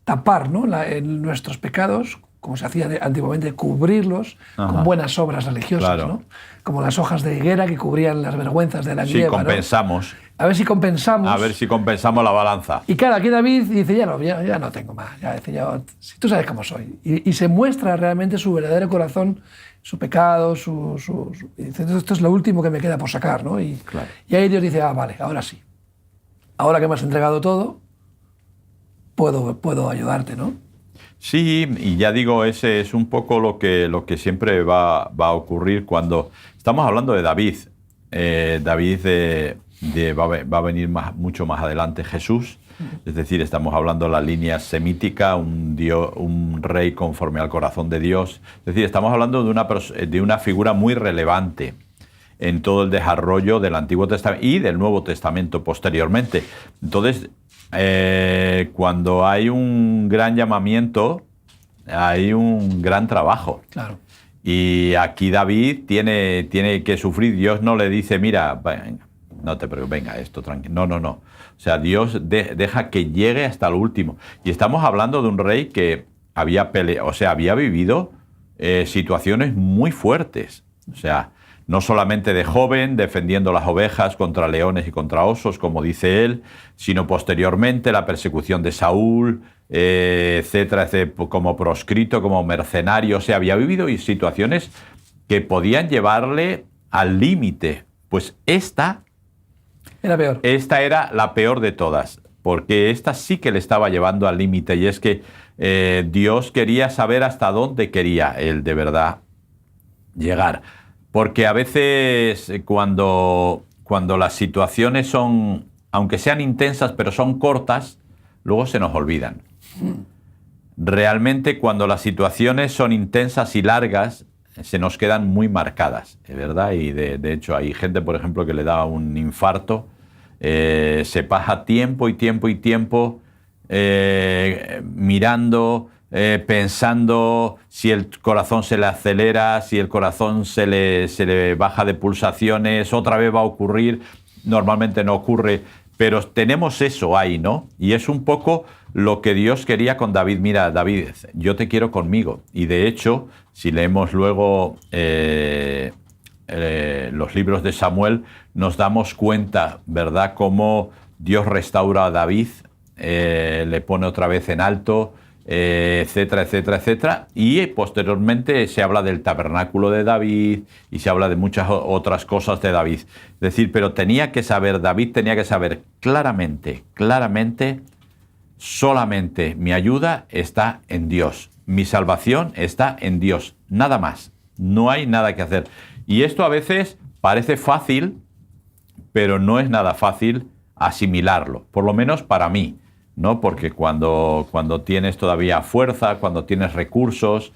tapar, ¿no? En nuestros pecados, como se hacía antiguamente, cubrirlos con buenas obras religiosas, ¿no? Como las hojas de higuera que cubrían las vergüenzas de la nieve. Sí, compensamos. ¿No? A ver si compensamos. A ver si compensamos la balanza. Y claro, aquí David dice, ya no tengo más. Ya dice, si tú sabes cómo soy. Y se muestra realmente su verdadero corazón, su pecado, y dice, esto es lo último que me queda por sacar, ¿no? Y ahí Dios dice, vale, ahora sí. Ahora que me has entregado todo, puedo ayudarte, ¿no? Sí, y ya digo, ese es un poco lo que siempre va a ocurrir cuando estamos hablando de David. David va a venir mucho más adelante Jesús, es decir, estamos hablando de la línea semítica, un rey conforme al corazón de Dios. Es decir, estamos hablando de una figura muy relevante en todo el desarrollo del Antiguo Testamento y del Nuevo Testamento posteriormente. Entonces, cuando hay un gran llamamiento, hay un gran trabajo. Claro. Y aquí David tiene que sufrir. Dios no le dice, mira, venga, no te preocupes, venga, esto tranquilo. No. O sea, Dios deja que llegue hasta lo último. Y estamos hablando de un rey que había vivido situaciones muy fuertes. O sea, no solamente de joven, defendiendo las ovejas contra leones y contra osos, como dice él, sino posteriormente la persecución de Saúl, etcétera, como proscrito, como mercenario. O sea, había vivido situaciones que podían llevarle al límite. Pues esta era peor. Esta era la peor de todas, porque esta sí que le estaba llevando al límite, y es que Dios quería saber hasta dónde quería él de verdad llegar. Porque a veces cuando las situaciones son, aunque sean intensas, pero son cortas, luego se nos olvidan. Realmente cuando las situaciones son intensas y largas, se nos quedan muy marcadas, ¿verdad? Y de hecho hay gente, por ejemplo, que le da un infarto, se pasa tiempo mirando, pensando si el corazón se le acelera, si el corazón se le baja de pulsaciones, otra vez va a ocurrir. Normalmente no ocurre, pero tenemos eso ahí, ¿no? Y es un poco lo que Dios quería con David. Mira, David, yo te quiero conmigo. Y de hecho, si leemos luego los libros de Samuel, nos damos cuenta, ¿verdad?, cómo Dios restaura a David, le pone otra vez en alto, etcétera, etcétera, etcétera. Y posteriormente se habla del tabernáculo de David y se habla de muchas otras cosas de David. Es decir, pero David tenía que saber claramente, solamente mi ayuda está en Dios. Mi salvación está en Dios. Nada más. No hay nada que hacer. Y esto a veces parece fácil, pero no es nada fácil asimilarlo, por lo menos para mí, ¿no? Porque cuando tienes todavía fuerza, cuando tienes recursos,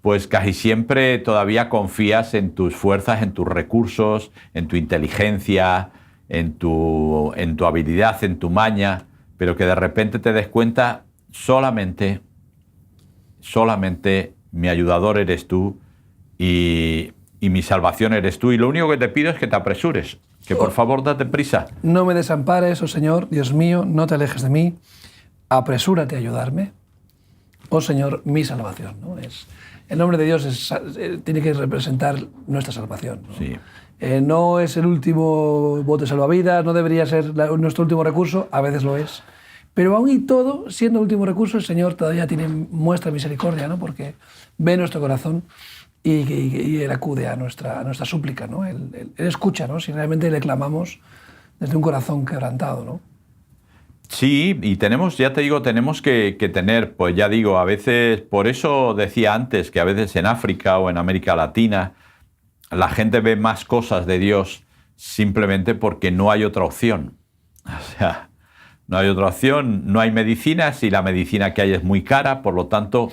pues casi siempre todavía confías en tus fuerzas, en tus recursos, en tu inteligencia, en tu habilidad, en tu maña, pero que de repente te des cuenta, solamente mi ayudador eres tú y mi salvación eres tú. Y lo único que te pido es que te apresures, que por favor date prisa. No me desampares, oh Señor, Dios mío, no te alejes de mí, apresúrate a ayudarme, oh Señor, mi salvación, ¿no? El nombre de Dios tiene que representar nuestra salvación, ¿no? Sí. No es el último bote salvavidas, no debería ser nuestro último recurso, a veces lo es. Pero aún y todo, siendo el último recurso, el Señor todavía muestra misericordia, ¿no? Porque ve nuestro corazón y Él acude a nuestra súplica, ¿no? Él escucha, ¿no? Si realmente le clamamos desde un corazón quebrantado, ¿no? Sí, y tenemos que tener, pues ya digo, a veces, por eso decía antes que a veces en África o en América Latina la gente ve más cosas de Dios simplemente porque no hay otra opción. O sea, no hay otra opción, no hay medicinas y la medicina que hay es muy cara, por lo tanto,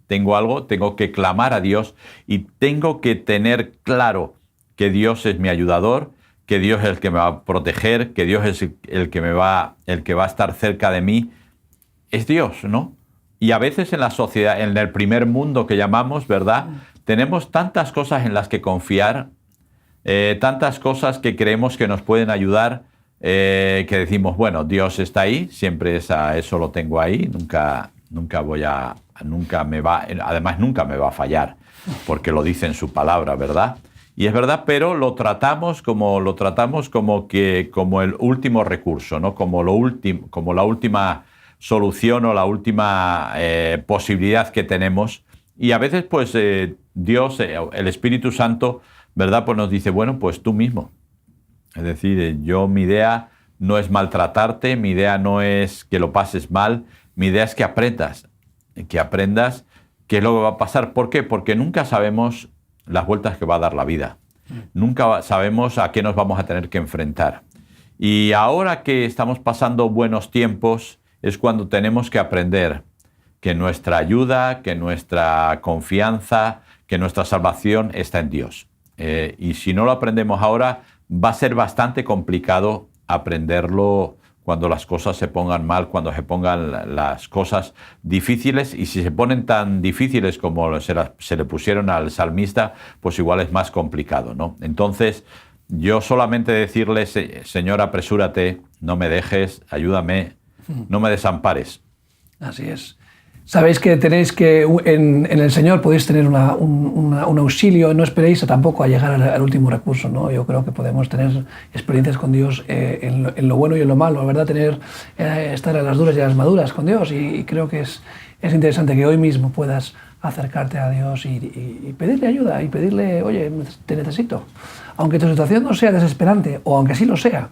tengo que clamar a Dios y tengo que tener claro que Dios es mi ayudador, que Dios es el que me va a proteger, que Dios es el que va a estar cerca de mí. Es Dios, ¿no? Y a veces en la sociedad, en el primer mundo que llamamos, ¿verdad? Tenemos tantas cosas en las que confiar, tantas cosas que creemos que nos pueden ayudar, que decimos, bueno, Dios está ahí, siempre eso lo tengo ahí, además nunca me va a fallar, porque lo dice en su palabra, ¿verdad? Y es verdad, pero lo tratamos como el último recurso, ¿no? Como la última solución o la última posibilidad que tenemos. Y a veces, pues, Dios, el Espíritu Santo, ¿verdad? Pues nos dice, bueno, pues tú mismo. Es decir, mi idea no es maltratarte, mi idea no es que lo pases mal, mi idea es que aprendas qué es lo que va a pasar. ¿Por qué? Porque nunca sabemos las vueltas que va a dar la vida. Nunca sabemos a qué nos vamos a tener que enfrentar. Y ahora que estamos pasando buenos tiempos, es cuando tenemos que aprender que nuestra ayuda, que nuestra confianza, que nuestra salvación está en Dios. Y si no lo aprendemos ahora, va a ser bastante complicado aprenderlo cuando las cosas se pongan mal, cuando se pongan las cosas difíciles. Y si se ponen tan difíciles como se le pusieron al salmista, pues igual es más complicado, ¿no? Entonces, yo solamente decirle, Señor, apresúrate, no me dejes, ayúdame, no me desampares. Así es. Sabéis que tenéis que, en el Señor podéis tener un auxilio, no esperéis tampoco a llegar al último recurso, ¿no? Yo creo que podemos tener experiencias con Dios en lo bueno y en lo malo, ¿verdad? Estar a las duras y a las maduras con Dios, y creo que es interesante que hoy mismo puedas acercarte a Dios y pedirle ayuda y pedirle, oye, te necesito. Aunque tu situación no sea desesperante, o aunque sí lo sea,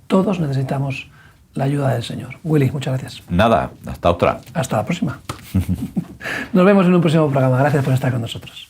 todos necesitamos la ayuda del Señor. Willy, muchas gracias. Nada, hasta otra. Hasta la próxima. Nos vemos en un próximo programa. Gracias por estar con nosotros.